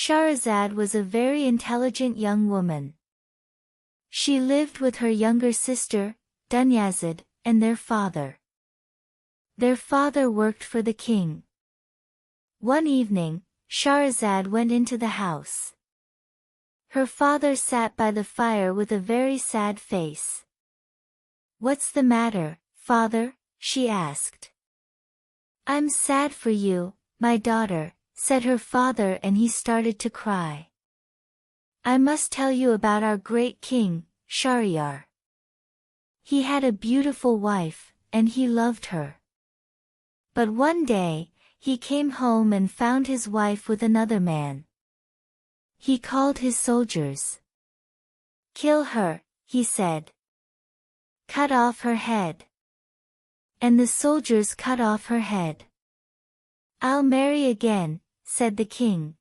Shahrazad was a very intelligent young woman. She lived with her younger sister, Dunyazad, and their father. Their father worked for the king. One evening, Shahrazad went into the house. Her father sat by the fire with a very sad face. "What's the matter, father?" she asked. "I'm sad for you, my daughter," said her father, and he started to cry. "I must tell you about our great king, Shahryar. He had a beautiful wife, and he loved her. But one day, he came home and found his wife with another man. He called his soldiers. 'Kill her,' he said. 'Cut off her head.' And the soldiers cut off her head. 'I'll marry again,' said the king.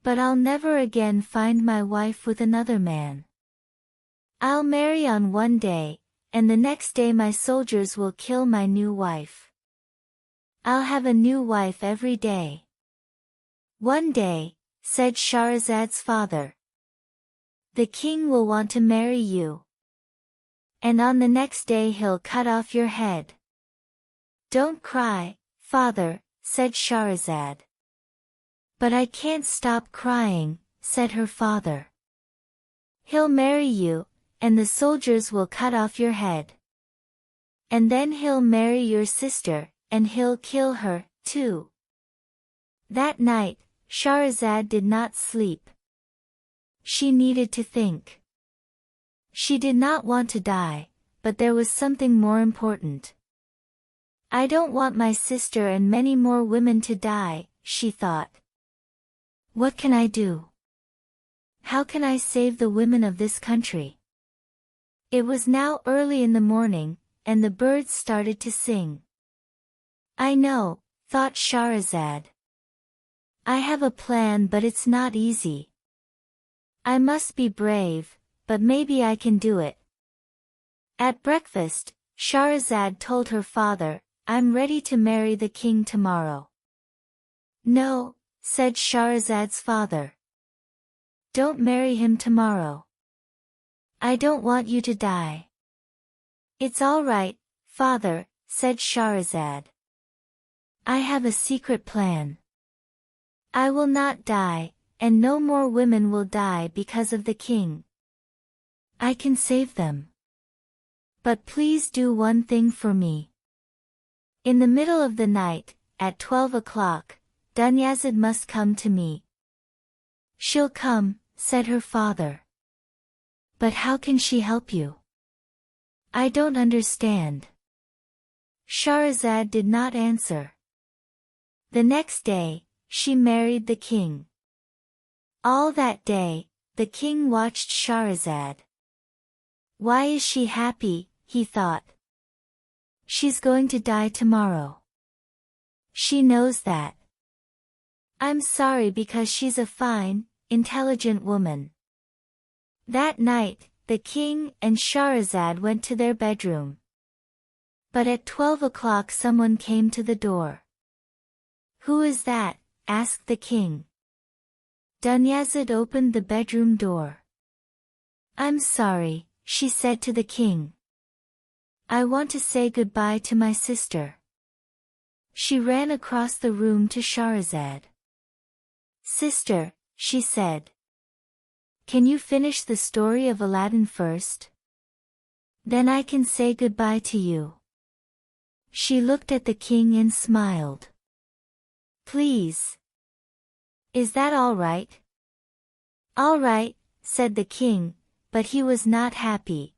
'But I'll never again find my wife with another man. I'll marry on one day, and the next day my soldiers will kill my new wife. I'll have a new wife every day.' 'One day,' said Shahrazad's father, 'the king will want to marry you. And on the next day he'll cut off your head.' 'Don't cry, father,' said Shahrazad. 'But I can't stop crying,' said her father. 'He'll marry you, and the soldiers will cut off your head. And then he'll marry your sister, and he'll kill her, too.' That night, Shahrazad did not sleep. She needed to think. She did not want to die, but there was something more important. 'I don't want my sister and many more women to die,' she thought. 'What can I do? How can I save the women of this country?' It was now early in the morning, and the birds started to sing. 'I know,' thought Shahrazad. 'I have a plan, but it's not easy. I must be brave, but maybe I can do it.' At breakfast, Shahrazad told her father, 'I'm ready to marry the king tomorrow.' 'No,' said Shahrazad's father. 'Don't marry him tomorrow. I don't want you to die.' 'It's all right, father,' said Shahrazad. 'I have a secret plan. I will not die, and no more women will die because of the king. I can save them. But please do one thing for me. In the middle of the night, at 12 o'clock, Dunyazad must come to me.' 'She'll come,' said her father. 'But how can she help you? I don't understand.' Shahrazad did not answer. The next day, she married the king. All that day, the king watched Shahrazad. 'Why is she happy?' he thought. 'She's going to die tomorrow. She knows that. I'm sorry because she's a fine, intelligent woman.' That night, the king and Shahrazad went to their bedroom. But at 12 o'clock someone came to the door. 'Who is that?' asked the king. Dunyazad opened the bedroom door. 'I'm sorry,' she said to the king. 'I want to say goodbye to my sister.' She ran across the room to Shahrazad. 'Sister,' she said, 'can you finish the story of Aladdin first? Then I can say goodbye to you.' She looked at the king and smiled. 'Please. Is that all right?' 'All right,' said the king, but he was not happy.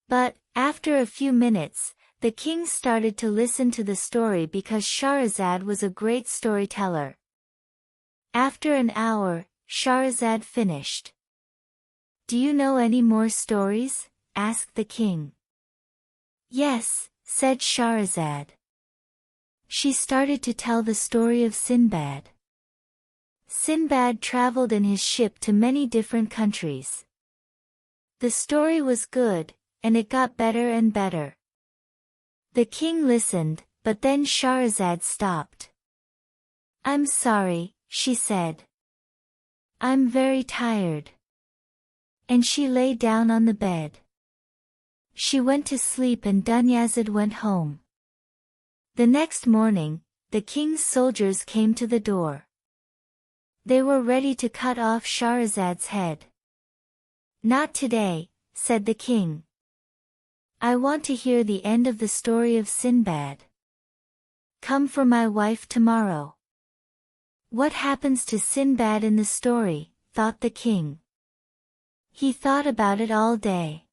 But, after a few minutes, the king started to listen to the story because Shahrazad was a great storyteller. After an hour, Shahrazad finished. 'Do you know any more stories?' asked the king. 'Yes,' said Shahrazad. She started to tell the story of Sinbad. Sinbad traveled in his ship to many different countries. The story was good, and it got better and better. The king listened, but then Shahrazad stopped. 'I'm sorry,' she said. I'm very tired. And she lay down on the bed. She went to sleep and Dunyazad went home. The next morning, the king's soldiers came to the door. They were ready to cut off Shahrazad's head. Not today, said the king. I want to hear the end of the story of Sinbad. Come for my wife tomorrow. What happens to Sinbad in the story? Thought the king. He thought about it all day.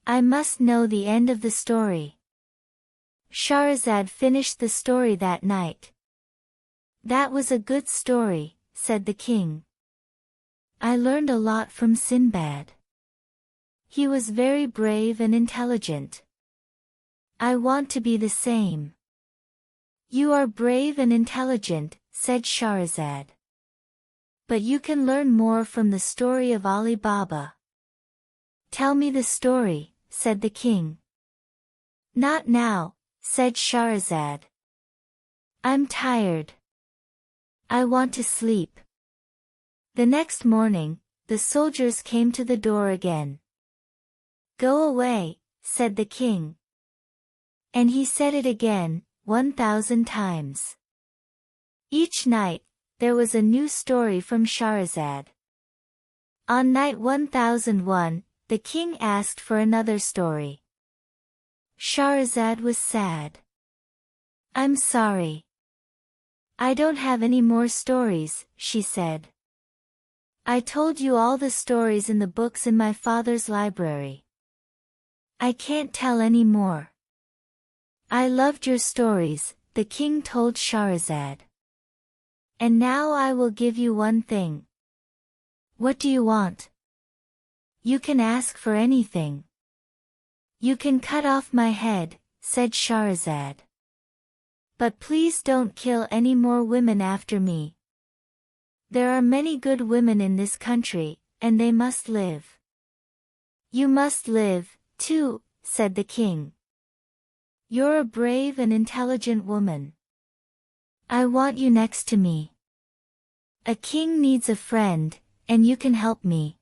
I must know the end of the story. Shahrazad finished the story that night. That was a good story, said the king. I learned a lot from Sinbad. He was very brave and intelligent. I want to be the same. You are brave and intelligent, said Shahrazad. But you can learn more from the story of Ali Baba. Tell me the story, said the king. Not now, said Shahrazad. I'm tired. I want to sleep. The next morning, the soldiers came to the door again. Go away, said the king. And he said it again, 1,000 times. Each night, there was a new story from Shahrazad. On night 1001, the king asked for another story. Shahrazad was sad. I'm sorry. I don't have any more stories, she said. I told you all the stories in the books in my father's library. I can't tell any more. I loved your stories, the king told Shahrazad. And now I will give you one thing. What do you want? You can ask for anything. You can cut off my head, said Shahrazad. But please don't kill any more women after me. There are many good women in this country, and they must live. You must live, too, said the king. You're a brave and intelligent woman. I want you next to me. A king needs a friend, and you can help me.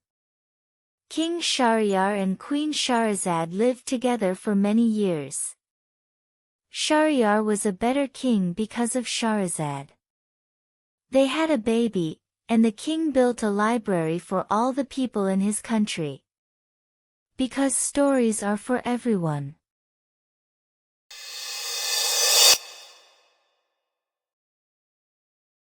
King Shahryar and Queen Shahrazad lived together for many years. Shahryar was a better king because of Shahrazad. They had a baby, and the king built a library for all the people in his country. Because stories are for everyone.